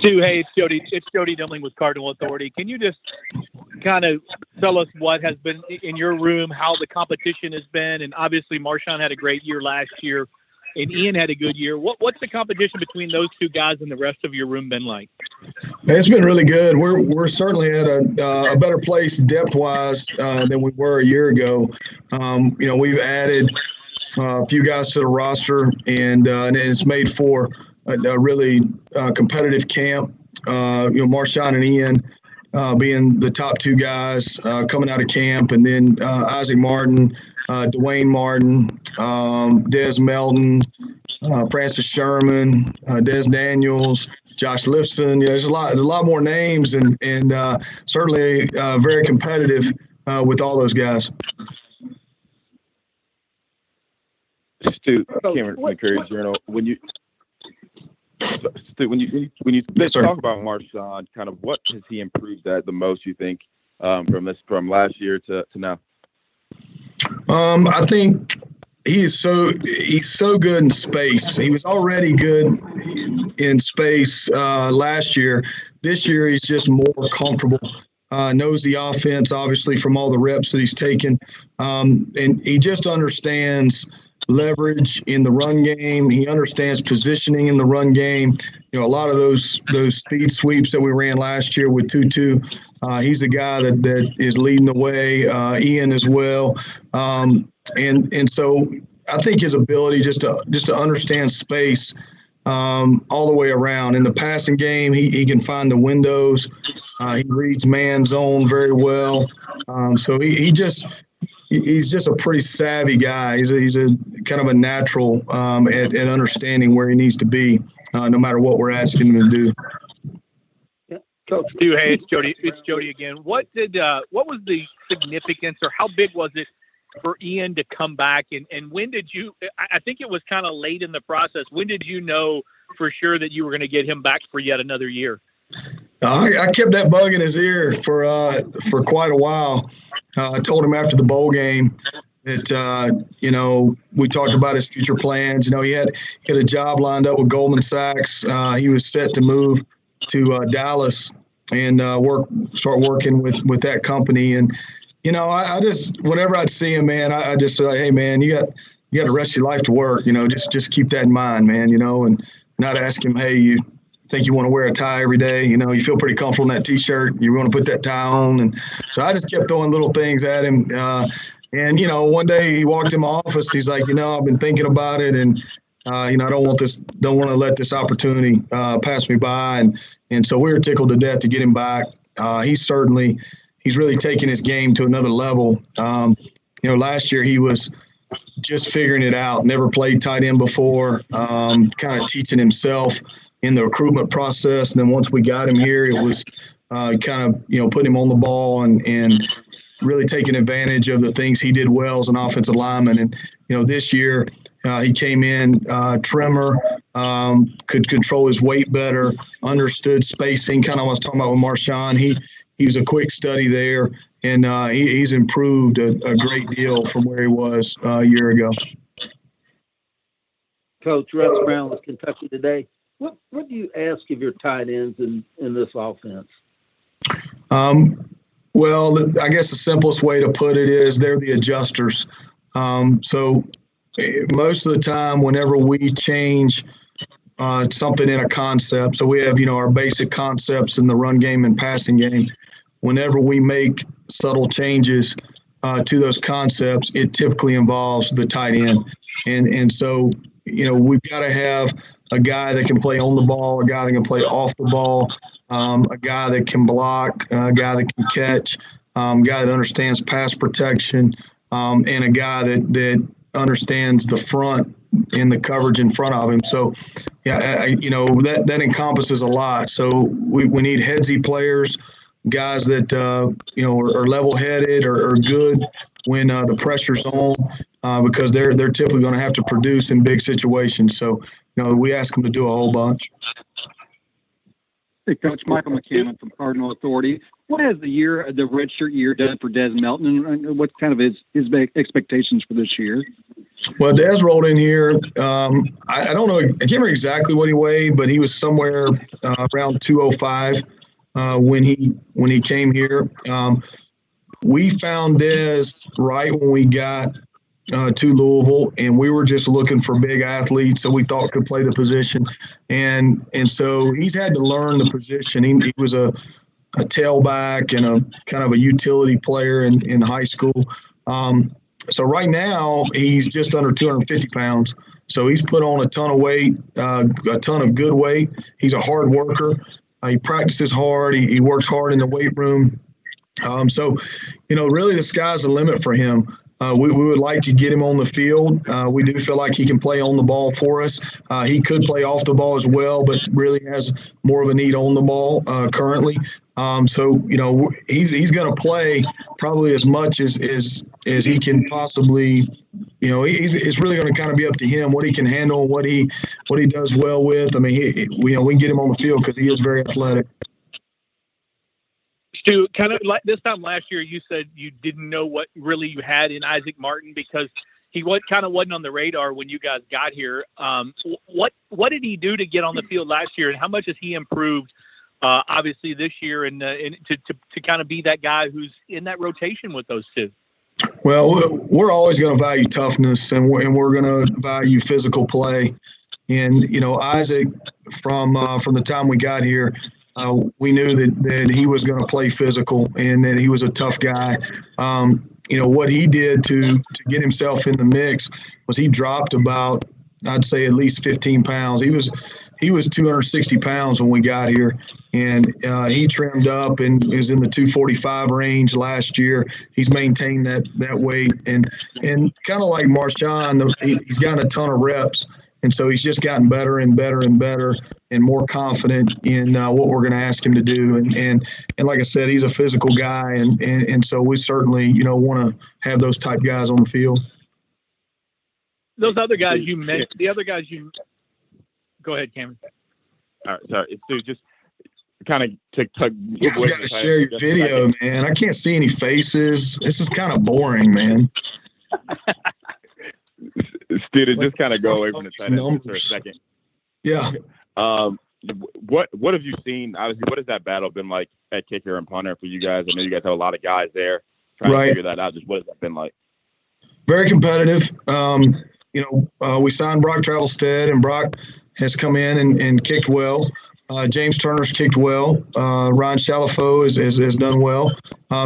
Stu, hey, it's Jody Demling with Cardinal Authority. Can you just kind of tell us what has been in your room, how the competition has been? And obviously, Marshon had a great year last year, and Ian had a good year. What's the competition between those two guys and the rest of your room been like? It's been really good. We're certainly at a better place depth-wise than we were a year ago. We've added a few guys to the roster, and it's made for a really competitive camp. Marshon and Ian being the top two guys coming out of camp, and then Isaac Martin, Dwayne Martin, Des Melton, Francis Sherman, Des Daniels, Josh Lifson. There's a lot more names, and certainly very competitive with all those guys. Stu, Cameron from the Courier Journal. When you Yes, talk about Marshon, kind of what has he improved at the most, you think, from last year to now? I think he's so good in space. He was already good in space last year. This year he's just more comfortable. Knows the offense, obviously, from all the reps that he's taken, and he just understands leverage in the run game. He understands positioning in the run game. A lot of those speed sweeps that we ran last year with Tutu, he's the guy that is leading the way. Ian as well, and so I think his ability just to understand space all the way around. In the passing game, he can find the windows. He reads man zone very well. So he's just a pretty savvy guy. He's a kind of a natural at understanding where he needs to be, no matter what we're asking him to do. Yeah. Coach Stu, hey, it's Jody again. What was the significance, or how big was it for Ian to come back? And when did you? I think it was kind of late in the process. When did you know for sure that you were going to get him back for yet another year? I kept that bug in his ear for quite a while. I told him after the bowl game that we talked about his future plans. He had a job lined up with Goldman Sachs. He was set to move to Dallas and start working with that company. And I just, whenever I'd see him, man, I just say, hey, man, you got the rest of your life to work. Just keep that in mind, man. And not ask him, hey, you think you want to wear a tie every day? You feel pretty comfortable in that T-shirt. You want to put that tie on. And so I just kept throwing little things at him. And one day he walked in my office. He's like, I've been thinking about it, and I don't want to let this opportunity pass me by. And so we were tickled to death to get him back. He's really taken his game to another level. Last year he was just figuring it out. Never played tight end before. Kind of teaching himself in the recruitment process. And then once we got him here, it was kind of, putting him on the ball and really taking advantage of the things he did well as an offensive lineman. And, this year he came in trimmer, could control his weight better, understood spacing, kind of what I was talking about with Marshon. He was a quick study there, and he's improved a great deal from where he was a year ago. Coach Russ Brown with Kentucky Today. What do you ask of your tight ends in this offense? Well, I guess the simplest way to put it is they're the adjusters. So most of the time, whenever we change something in a concept, so we have, our basic concepts in the run game and passing game. Whenever we make subtle changes to those concepts, it typically involves the tight end. And so, we've got to have a guy that can play on the ball, a guy that can play off the ball, a guy that can block, a guy that can catch, a guy that understands pass protection, and a guy that understands the front and the coverage in front of him. So, that encompasses a lot. So we need headsy players, guys that, are level-headed or good when the pressure's on, because they're typically going to have to produce in big situations. So, we ask them to do a whole bunch. Hey, Coach, Michael McCammon from Cardinal Authority. What has the redshirt year done for Des Melton, and what's kind of his expectations for this year? Well, Des rolled in here. I don't know. I can't remember exactly what he weighed, but he was somewhere around 205 when he came here. We found Des right when we got to Louisville, and we were just looking for big athletes that we thought could play the position, and so he's had to learn the position. He was a tailback and a kind of a utility player in high school. So right now he's just under 250 pounds. So he's put on a ton of weight, a ton of good weight. He's a hard worker. He practices hard. He works hard in the weight room. So, really the sky's the limit for him. We would like to get him on the field. We do feel like he can play on the ball for us. He could play off the ball as well, but really has more of a need on the ball currently. So, he's going to play probably as much as he can possibly. It's really going to kind of be up to him what he can handle, what he does well with. I mean, we can get him on the field because he is very athletic. Stu, kind of like this time last year, you said you didn't know what really you had in Isaac Martin because he wasn't on the radar when you guys got here. What did he do to get on the field last year, and how much has he improved? Obviously this year, and to kind of be that guy who's in that rotation with those two. Well, we're always going to value toughness, and we're going to value physical play. And Isaac, from the time we got here, we knew that he was going to play physical and that he was a tough guy. What he did to get himself in the mix was he dropped about, I'd say, at least 15 pounds. He was 260 pounds when we got here, and he trimmed up and is in the 245 range last year. He's maintained that weight, and kind of like Marshon, he's gotten a ton of reps, and so he's just gotten better and better and better and more confident in what we're going to ask him to do. And like I said, he's a physical guy, and so we certainly want to have those type guys on the field. Those other guys you mentioned, go ahead, Cameron. All right, sorry. It's just kind of tug. You guys got to share your video, man. I can't see any faces. This is kind of boring, man. Stu, to just kind of go away from the tight end for a second. Yeah. What have you seen? Obviously, what has that battle been like at kicker and punter for you guys? I know you guys have a lot of guys there trying to figure that out. Just what has that been like? Very competitive. We signed Brock Travelstead, and Brock has come in and kicked well. James Turner's kicked well. Ryan Chalifo has done well.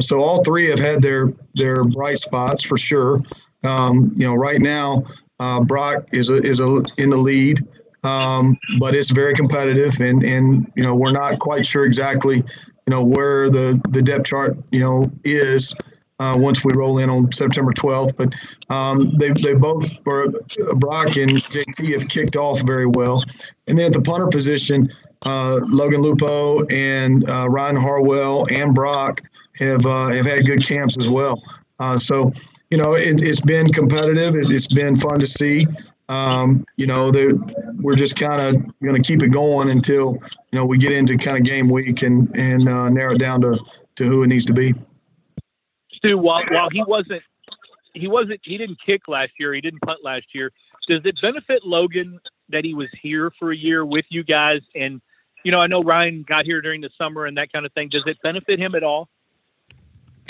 So all three have had their bright spots for sure. Right now, Brock is in the lead, but it's very competitive, and we're not quite sure exactly where the depth chart is. Once we roll in on September 12th, but they both, Brock and JT, have kicked off very well. And then at the punter position, Logan Lupo and Ryan Harwell and Brock have had good camps as well. So it's been competitive. It's been fun to see. We're just kind of going to keep it going until we get into kind of game week and narrow it down to who it needs to be. Stu, while he didn't kick last year, he didn't punt last year. Does it benefit Logan that he was here for a year with you guys? And I know Ryan got here during the summer and that kind of thing. Does it benefit him at all?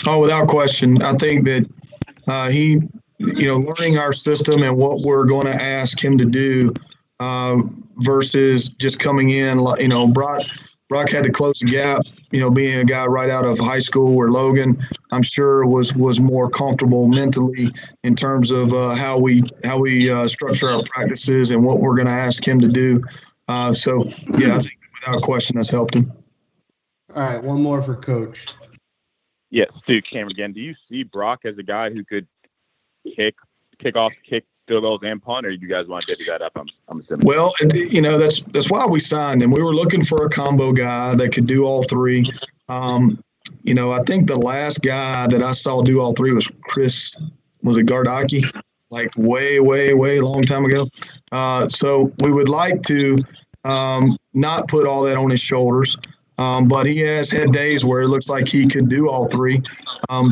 Oh, without question. I think that he, learning our system and what we're going to ask him to do versus just coming in. Brock had to close the gap. Being a guy right out of high school, where Logan, I'm sure, was more comfortable mentally in terms of how we structure our practices and what we're going to ask him to do. I think without question that's helped him. All right, one more for Coach. Yes, Stu, Cameron again. Do you see Brock as a guy who could kick off, kick field goals, and punt, or do you guys want to divvy that up? I'm assuming. Well, that's why we signed him. We were looking for a combo guy that could do all three. I think the last guy that I saw do all three was Chris. Was it Gardaki? Like way, way, way long time ago. So we would like to not put all that on his shoulders. but he has had days where it looks like he could do all three.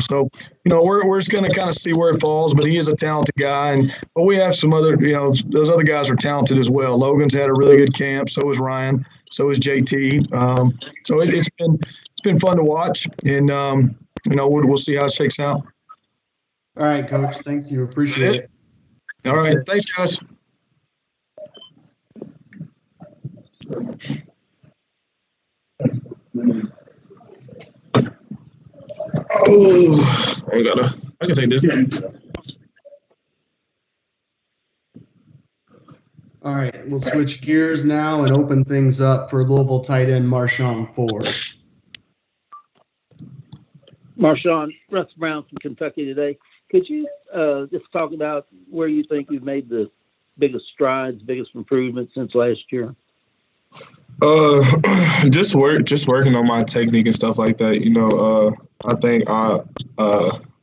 So, we're just going to kind of see where it falls, but he is a talented guy. But we have some other, those other guys are talented as well. Logan's had a really good camp. So is Ryan. So is JT. So it's been fun to watch, and we'll see how it shakes out. All right, Coach. Thank you. Appreciate it. All right. Thanks, guys. Oh, I can take this. All right, we'll switch gears now and open things up for Louisville tight end Marshon Ford. Marshon, Russ Brown from Kentucky today. Could you just talk about where you think you've made the biggest strides, biggest improvements since last year? Just working on my technique and stuff like that. I think I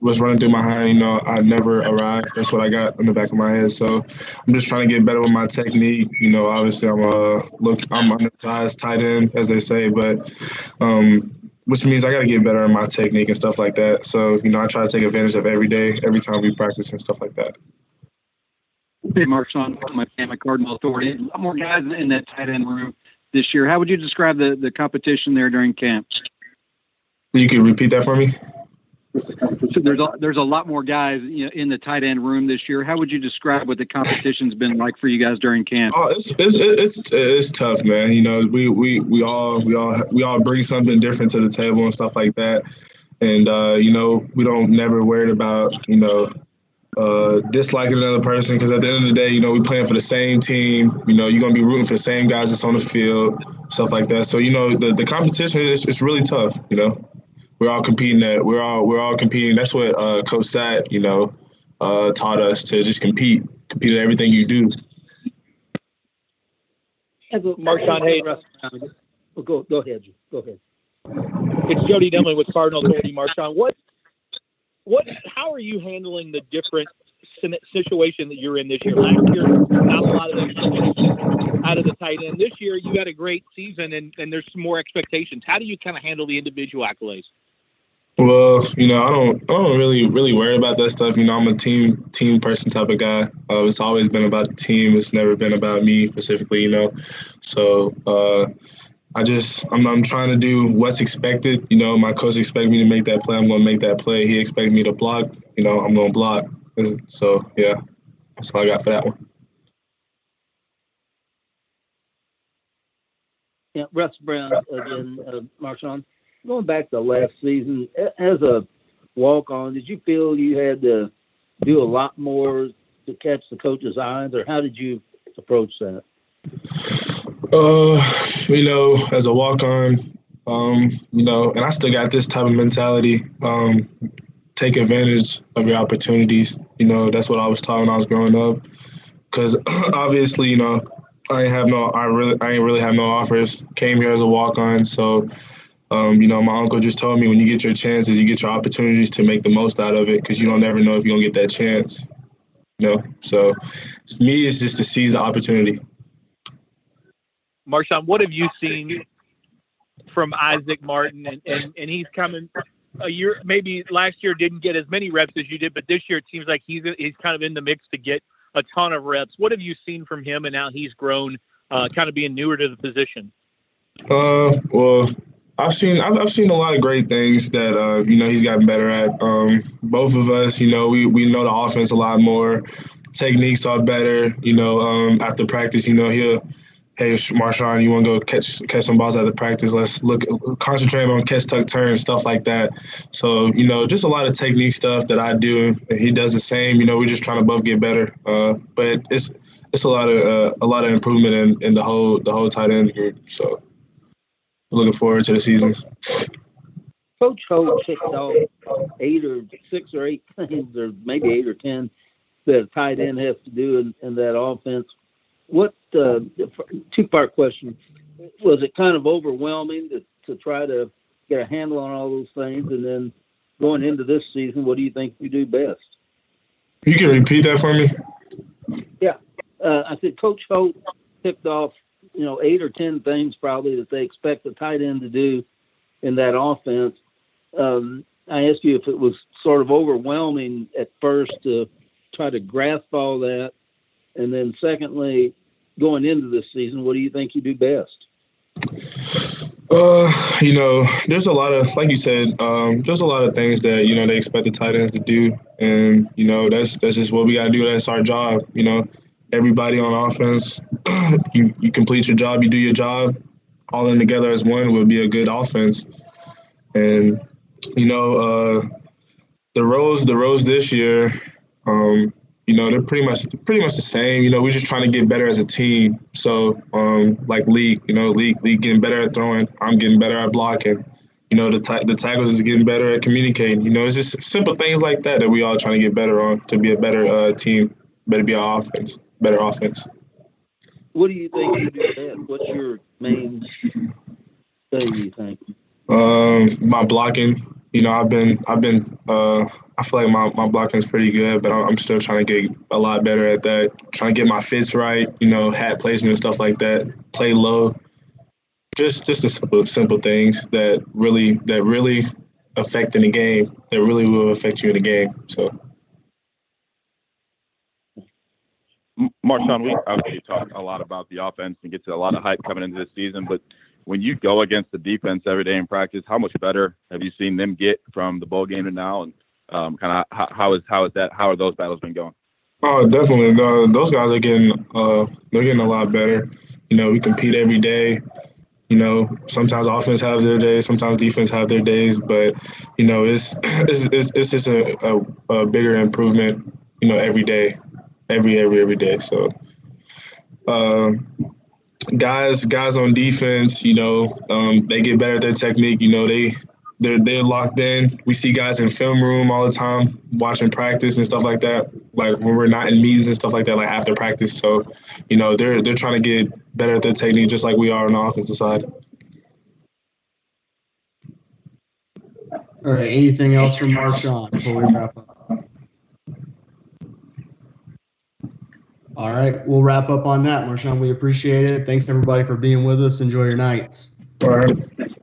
was running through my hand. I never arrived. That's what I got in the back of my head. So I'm just trying to get better with my technique. Obviously I'm undersized tight end, as they say, but which means I got to get better in my technique and stuff like that. So I try to take advantage of every day, every time we practice and stuff like that. Hey, Marshon, my Cardinal Authority. A lot more guys in that tight end room this year. How would you describe the competition there during camp? You can repeat that for me? So there's a lot more guys in the tight end room this year. How would you describe what the competition's been like for you guys during camp? Oh, it's tough, man. We all bring something different to the table and stuff like that. And we don't never worried about disliking another person, because at the end of the day, we playing for the same team. You're gonna be rooting for the same guys that's on the field, stuff like that. So the competition is really tough. We're all competing. We're all competing. That's what Coach Satt taught us, to just compete at everything you do. Marshon, hey, Go ahead. Go ahead. It's Jody Demling with Cardinal Authority. Marshon, how are you handling the different situation that you're in this year? Last year, not a lot of expectations out of the tight end. This year, you had a great season, and there's some more expectations. How do you kind of handle the individual accolades? Well, I don't really worry about that stuff. I'm a team person type of guy. It's always been about the team. It's never been about me specifically. So I'm trying to do what's expected. My coach expects me to make that play. I'm going to make that play. He expects me to block. I'm going to block. So yeah, that's all I got for that one. Yeah, Russ Brown again, Marshon. Going back to last season, as a walk-on, did you feel you had to do a lot more to catch the coach's eyes, or how did you approach that? As a walk-on, and I still got this type of mentality. Take advantage of your opportunities. That's what I was taught when I was growing up. Because obviously, I ain't really have no offers. Came here as a walk-on, so. My uncle just told me, when you get your chances, you get your opportunities to make the most out of it, because you don't ever know if you're going to get that chance. So to me, it's just to seize the opportunity. Marshon, what have you seen from Isaac Martin? And he's coming a year, maybe last year didn't get as many reps as you did, but this year it seems like he's kind of in the mix to get a ton of reps. What have you seen from him, and now he's grown, kind of being newer to the position? Well, I've seen a lot of great things that he's gotten better at. Both of us, we know the offense a lot more. Techniques are better. After practice, he'll, hey, Marshon, you want to go catch some balls after practice? Let's concentrate on catch, tuck, turn, stuff like that. So just a lot of technique stuff that I do, and he does the same. We're just trying to both get better. But it's a lot of improvement in the whole tight end group. So. Looking forward to the seasons. Coach Holt checked off 6 or 8 things, or maybe 8 or 10, that a tight end has to do in that offense. What two-part question? Was it kind of overwhelming to try to get a handle on all those things? And then going into this season, what do you think you do best? You can repeat that for me? Yeah. I said Coach Holt picked off 8 or 10 things probably that they expect the tight end to do in that offense. I asked you if it was sort of overwhelming at first to try to grasp all that. And then secondly, going into this season, what do you think you do best? There's a lot of, like you said, there's a lot of things that, they expect the tight ends to do. And, that's just what we got to do. That's our job. Everybody on offense, you complete your job, you do your job, all in together as one will be a good offense. And, the roles this year, they're pretty much the same. We're just trying to get better as a team. So, like League getting better at throwing. I'm getting better at blocking. The tackles is getting better at communicating. It's just simple things like that we all trying to get better on to be a better team, better be our offense, better offense. What do you think you do best? What's your main thing, you think? My blocking. I feel like my blocking is pretty good, but I'm still trying to get a lot better at that. Trying to get my fits right, hat placement and stuff like that. Play low. Just the simple things that really affect in the game. That really will affect you in the game. So, Marshon, we obviously talk a lot about the offense and get to a lot of hype coming into this season, but when you go against the defense every day in practice, how much better have you seen them get from the bowl game to now? And kind of how are those battles been going? Oh, definitely. Those guys are getting a lot better. We compete every day. Sometimes offense has their days, sometimes defense have their days, but it's just a bigger improvement. Every day, every day. So, guys on defense, they get better at their technique. They're locked in. We see guys in film room all the time, watching practice and stuff like that. Like when we're not in meetings and stuff like that, like after practice. So, they're trying to get better at their technique, just like we are on the offensive side. All right. Anything else from Marshon before we wrap up? All right. We'll wrap up on that, Marshon. We appreciate it. Thanks everybody for being with us. Enjoy your nights. All right.